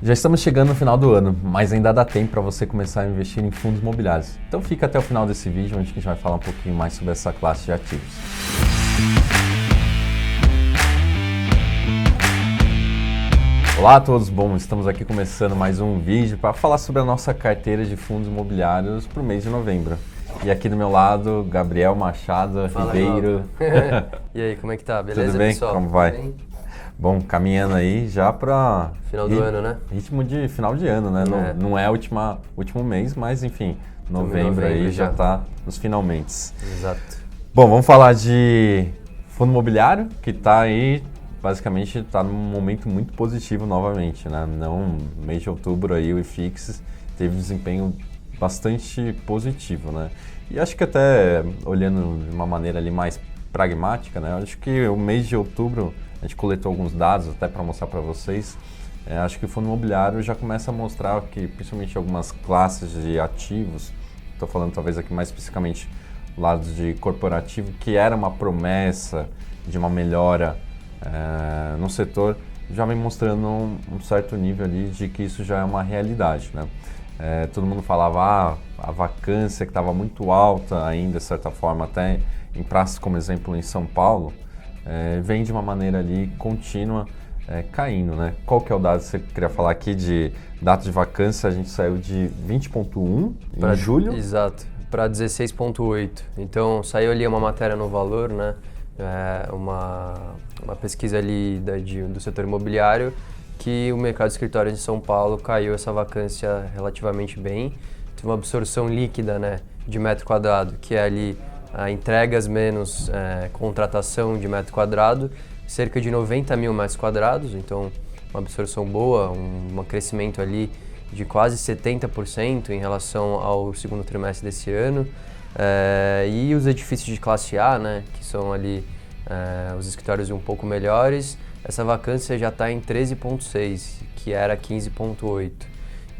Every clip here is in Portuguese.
Já estamos chegando no final do ano, mas ainda dá tempo para você começar a investir em fundos imobiliários. Então fica até o final desse vídeo, onde a gente vai falar um pouquinho mais sobre essa classe de ativos. Olá a todos, bom, estamos aqui começando mais um vídeo para falar sobre a nossa carteira de fundos imobiliários para o mês de novembro. E aqui do meu lado, Gabriel Machado Ribeiro. E aí, como é que tá? Beleza, Tudo bem? pessoal? Como vai? Bem? Bom, caminhando aí já para... Final do ano, né? Ritmo de final de ano, né? É. Não é último mês, mas enfim, novembro aí já tá nos finalmente. Exato. Bom, vamos falar de fundo imobiliário, que tá aí, basicamente está num momento muito positivo novamente, né? Não, mês de outubro aí o IFIX teve um desempenho bastante positivo, né? E acho que até olhando de uma maneira ali mais pragmática, né? Acho que o mês de outubro, a gente coletou alguns dados até para mostrar para vocês. Acho que o fundo imobiliário já começa a mostrar que, principalmente algumas classes de ativos, estou falando talvez aqui mais especificamente lado de corporativo, que era uma promessa de uma melhora no setor, já vem mostrando um certo nível ali de que isso já é uma realidade, né? Todo mundo falava a vacância que estava muito alta ainda, de certa forma, até em praças como exemplo em São Paulo, vem de uma maneira ali contínua caindo, né? Qual que é o dado que você queria falar aqui de data de vacância? A gente saiu de 20,1 em julho. Exato, para 16,8. Então saiu ali uma matéria no Valor, né? Uma pesquisa ali do setor imobiliário, que o mercado de escritórios de São Paulo caiu essa vacância relativamente bem. Teve uma absorção líquida, né, de metro quadrado, que é ali entregas menos contratação de metro quadrado, cerca de 90 mil metros quadrados, então uma absorção boa, um crescimento ali de quase 70% em relação ao segundo trimestre desse ano. E os edifícios de classe A, né, que são ali os escritórios um pouco melhores, essa vacância já está em 13,6, que era 15,8.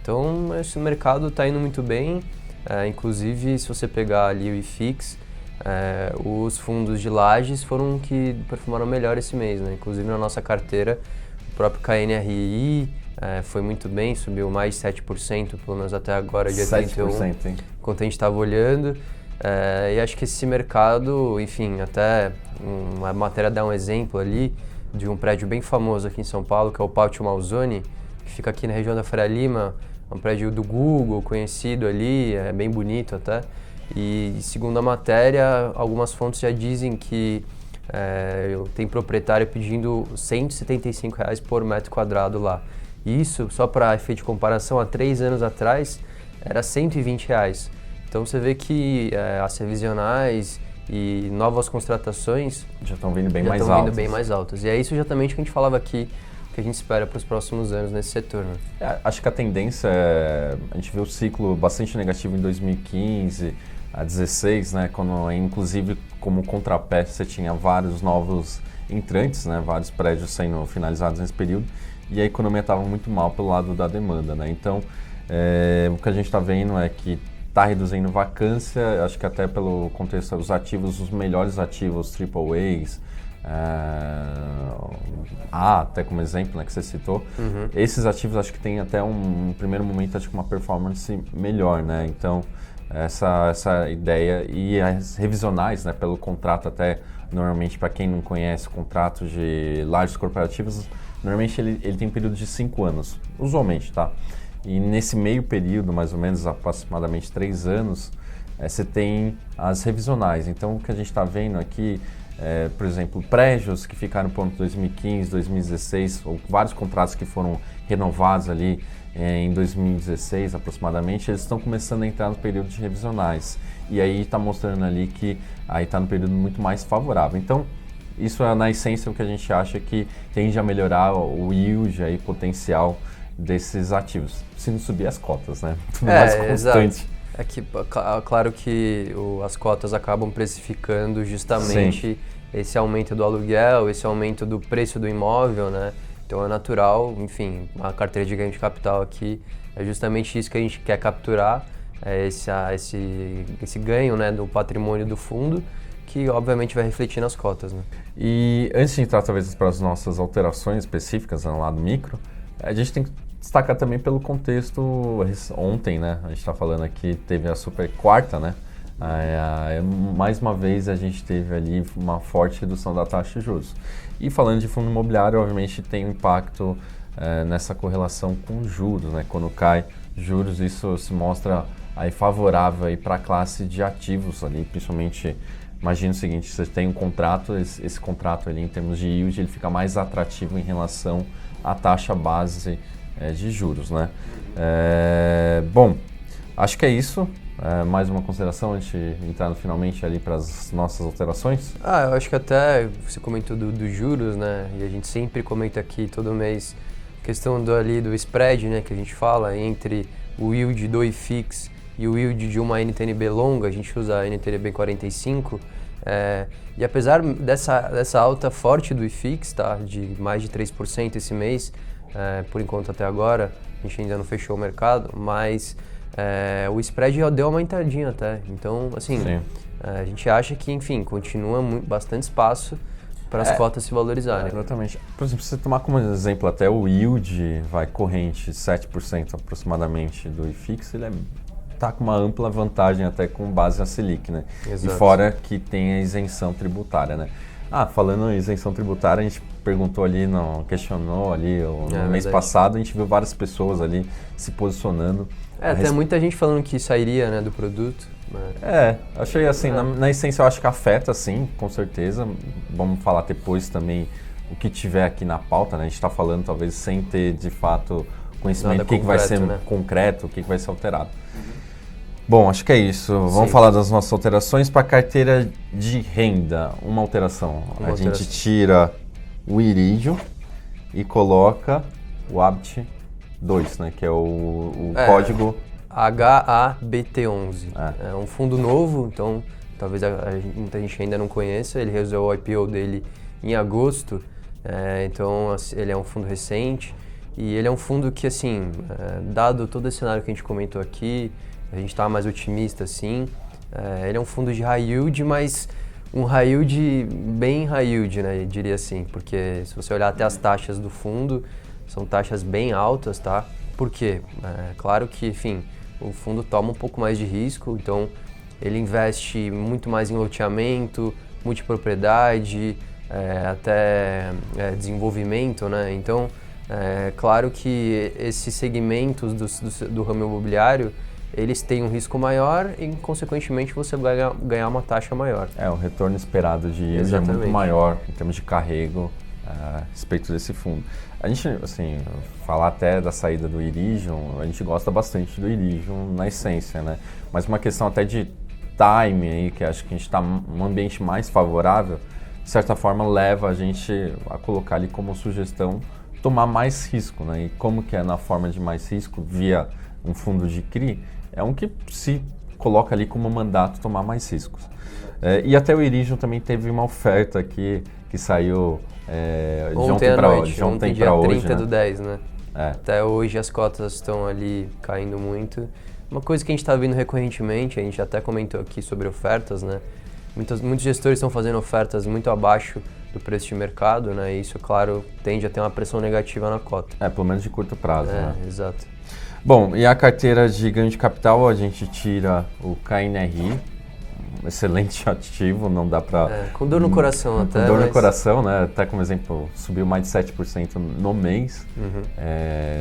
Então esse mercado está indo muito bem, inclusive se você pegar ali o IFIX, os fundos de lajes foram que performaram melhor esse mês, né? Inclusive na nossa carteira, o próprio KNRI foi muito bem, subiu mais de 7%, pelo menos até agora, dia 31, hein? enquanto a gente estava olhando. E acho que esse mercado, enfim, até uma matéria dá um exemplo ali de um prédio bem famoso aqui em São Paulo, que é o Pátio Malzone, que fica aqui na região da Faria Lima, um prédio do Google, conhecido ali, é bem bonito até. E segundo a matéria, algumas fontes já dizem que tem proprietário pedindo R$ 175 por metro quadrado lá. Isso, só para efeito de comparação, há 3 anos atrás era R$ 120. Então você vê que as revisionais e novas contratações já estão vindo bem mais altas. E é isso exatamente que a gente falava aqui, que a gente espera para os próximos anos nesse setor, né? Acho que a tendência a gente vê o ciclo bastante negativo em 2015 a 2016, né, quando inclusive como contrapé você tinha vários novos entrantes, né, vários prédios sendo finalizados nesse período, e a economia estava muito mal pelo lado da demanda, né? Então o que a gente está vendo é que está reduzindo vacância, acho que até pelo contexto dos ativos, os melhores ativos AAAs, até como exemplo, né, que você citou, esses ativos acho que tem até um primeiro momento, acho que uma performance melhor, né? Então essa ideia, e as revisionais, né, pelo contrato, até normalmente para quem não conhece o contrato de lajes corporativos, normalmente ele tem um período de 5 anos, usualmente, tá? E nesse meio período, mais ou menos aproximadamente 3 anos, você tem as revisionais. Então o que a gente está vendo aqui, por exemplo, prédios que ficaram prontos em 2015, 2016, ou vários contratos que foram renovados ali em 2016 aproximadamente, eles estão começando a entrar no período de revisionais. E aí está mostrando ali que aí está no período muito mais favorável. Então, isso é na essência o que a gente acha que tende a melhorar o yield aí, potencial desses ativos, se não subir as cotas, né? Tudo mais constante. Claro que as cotas acabam precificando justamente esse aumento do aluguel, esse aumento do preço do imóvel, né? Então é natural, enfim, a carteira de ganho de capital aqui é justamente isso que a gente quer capturar, esse ganho, né, do patrimônio do fundo, que obviamente vai refletir nas cotas, né? E antes de entrar talvez para as nossas alterações específicas no lado micro, a gente tem que destacar também pelo contexto, ontem, né, a gente está falando aqui, teve a super quarta, né, mais uma vez a gente teve ali uma forte redução da taxa de juros. E falando de fundo imobiliário, obviamente tem um impacto nessa correlação com juros, né, quando cai juros, isso se mostra aí favorável para a classe de ativos ali, principalmente. Imagina o seguinte, você tem um contrato, esse contrato ali em termos de yield, ele fica mais atrativo em relação à taxa base de juros, né? Bom, acho que é isso. Mais uma consideração antes de entrar finalmente ali para as nossas alterações? Eu acho que até você comentou dos juros, né? E a gente sempre comenta aqui todo mês a questão do spread, né? Que a gente fala entre o yield do IFIX e o yield de uma NTNB longa, a gente usa a NTNB 45, e apesar dessa alta forte do IFIX, tá, de mais de 3% esse mês, por enquanto até agora, a gente ainda não fechou o mercado, mas o spread já deu uma aumentadinha até, então assim, a gente acha que, enfim, continua bastante espaço para as cotas se valorizarem. Exatamente. Por exemplo, se você tomar como exemplo até o yield corrente 7% aproximadamente do IFIX, ele está com uma ampla vantagem até com base na Selic, né? Exato. E fora que tem a isenção tributária, né? Falando em isenção tributária, a gente perguntou ali, questionou ali, no mês passado, a gente viu várias pessoas ali se posicionando. Tem muita gente falando que sairia, né, do produto. Achei assim, na essência eu acho que afeta sim, com certeza. Vamos falar depois também o que tiver aqui na pauta, né? A gente está falando talvez sem ter de fato conhecimento do que vai ser concreto, o que vai ser alterado. Bom, acho que é isso. Vamos falar das nossas alterações para a carteira de renda. Uma alteração. A gente tira o Iridium e coloca o Habit 2, né? Que é o código... HABT11. É um fundo novo, então talvez muita gente ainda não conheça. Ele realizou o IPO dele em agosto, então ele é um fundo recente. E ele é um fundo que, assim, dado todo esse cenário que a gente comentou aqui, a gente está mais otimista, assim. Ele é um fundo de high yield, mas um high yield bem high yield, né? Eu diria assim, porque se você olhar até as taxas do fundo, são taxas bem altas, tá? Por quê? Claro que, enfim, o fundo toma um pouco mais de risco, então ele investe muito mais em loteamento, multipropriedade, até desenvolvimento, né? Então, claro que esses segmentos do ramo imobiliário, eles têm um risco maior e, consequentemente, você vai ganhar uma taxa maior. O retorno esperado de yield é muito maior em termos de carrego a respeito desse fundo. A gente, assim, falar até da saída do Iridium, a gente gosta bastante do Iridium na essência, né? Mas uma questão até de time aí, que acho que a gente está num ambiente mais favorável, de certa forma leva a gente a colocar ali como sugestão tomar mais risco, né? E como que é na forma de mais risco via um fundo de CRI, é um que se coloca ali como mandato tomar mais riscos. E até o Iridium também teve uma oferta aqui que saiu de ontem para hoje. Dia 30 do 10, né? Até hoje as cotas estão ali caindo muito. Uma coisa que a gente está vendo recorrentemente, a gente até comentou aqui sobre ofertas, né? Muitos gestores estão fazendo ofertas muito abaixo do preço de mercado, né? E isso, claro, tende a ter uma pressão negativa na cota. Pelo menos de curto prazo, né? Exato. Bom, e a carteira de ganho de capital, a gente tira o KNRI, um excelente ativo, não dá para... com dor no coração até. Com dor no coração, né? Até como exemplo, subiu mais de 7% no mês.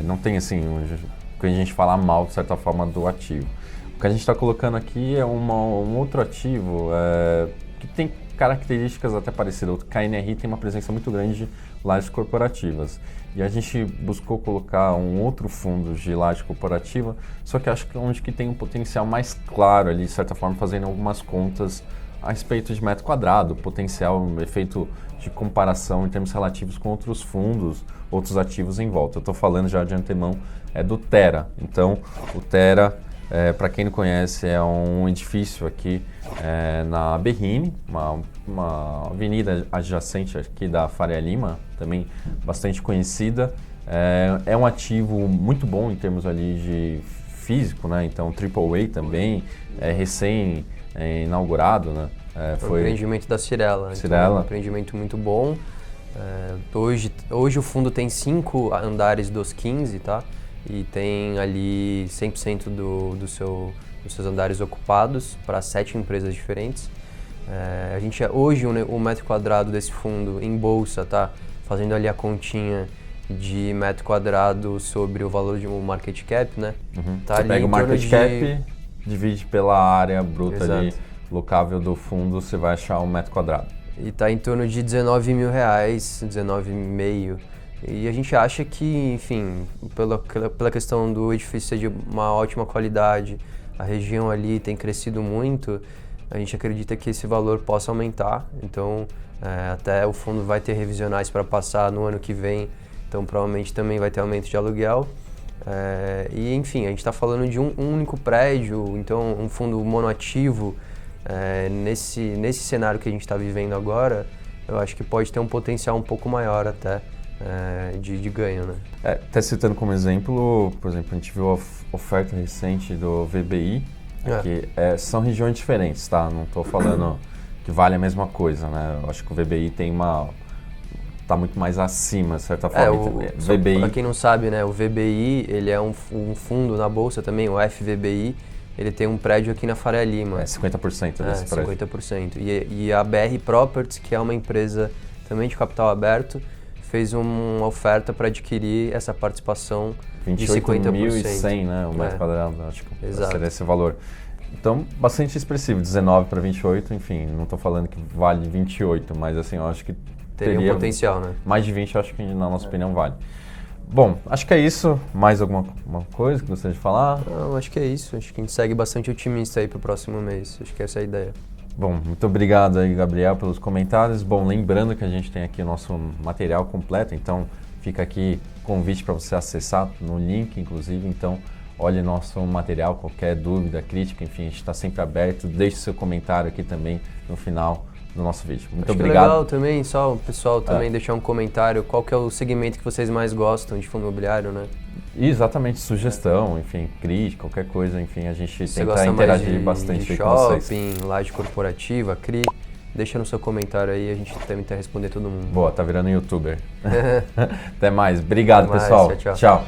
Não tem, assim, que a gente falar mal, de certa forma, do ativo. O que a gente está colocando aqui é um outro ativo que tem características até parecidas. O KNRI tem uma presença muito grande de lajes corporativas. E a gente buscou colocar um outro fundo de laje corporativa, só que acho que onde que tem um potencial mais claro ali, de certa forma, fazendo algumas contas a respeito de metro quadrado, potencial, um efeito de comparação em termos relativos com outros fundos, outros ativos em volta. Eu estou falando já de antemão do Terra. Então, o Terra, para quem não conhece, é um edifício aqui na Berrini, uma avenida adjacente aqui da Faria Lima, também bastante conhecida. É um ativo muito bom em termos ali de físico, né? Então AAA também, recém inaugurado, né? Foi o empreendimento da Cirela. Então, é um empreendimento muito bom. Hoje o fundo tem 5 andares dos 15, tá? e tem ali 100% dos seus andares ocupados para 7 empresas diferentes. A gente hoje o metro quadrado desse fundo em bolsa tá fazendo ali a continha de metro quadrado sobre o valor de um market cap, né? Tá. Você pega o market cap, divide pela área bruta ali, locável do fundo, você vai achar um metro quadrado. E tá em torno de R$19 mil, 19,5. E a gente acha que, enfim, pela questão do edifício ser de uma ótima qualidade, a região ali tem crescido muito, a gente acredita que esse valor possa aumentar. Então, até o fundo vai ter revisionais para passar no ano que vem, então provavelmente também vai ter aumento de aluguel. E, enfim, a gente está falando de um único prédio, então um fundo monoativo, nesse cenário que a gente está vivendo agora, eu acho que pode ter um potencial um pouco maior até de ganho, né? Até citando como exemplo, por exemplo, a gente viu a oferta recente do VBI, que são regiões diferentes, tá? Não estou falando que vale a mesma coisa, né? Eu acho que o VBI tá muito mais acima, de certa forma. VBI... Para quem não sabe, né, o VBI, ele é um fundo na bolsa também, o FVBI, ele tem um prédio aqui na Faria Lima. 50% desse prédio. 50%. E a BR Properties, que é uma empresa também de capital aberto, fez uma oferta para adquirir essa participação de 50%. 28.100, né, o metro quadrado, acho que seria esse valor. Então, bastante expressivo, 19 para 28, enfim, não estou falando que vale 28, mas assim, eu acho que teria um potencial, né? Mais de 20, eu acho que na nossa opinião vale. Bom, acho que é isso. Mais alguma coisa que gostaria de falar? Não, acho que é isso. Acho que a gente segue bastante otimista aí pro próximo mês. Acho que essa é a ideia. Bom, muito obrigado aí, Gabriel, pelos comentários. Bom, lembrando que a gente tem aqui o nosso material completo, então fica aqui o convite para você acessar no link, inclusive. Então, olhe nosso material, qualquer dúvida, crítica, enfim, a gente está sempre aberto. Deixe seu comentário aqui também no final do nosso vídeo. Muito obrigado. Legal também, só o pessoal também deixar um comentário, qual que é o segmento que vocês mais gostam de fundo imobiliário, né? Exatamente, sugestão, enfim, crítica, qualquer coisa, enfim, a gente tenta interagir bastante de com vocês. Shopping, laje corporativa, CRI, deixa no seu comentário aí, a gente tenta responder todo mundo. Boa, tá virando youtuber. Até mais, obrigado pessoal. Tchau. Tchau.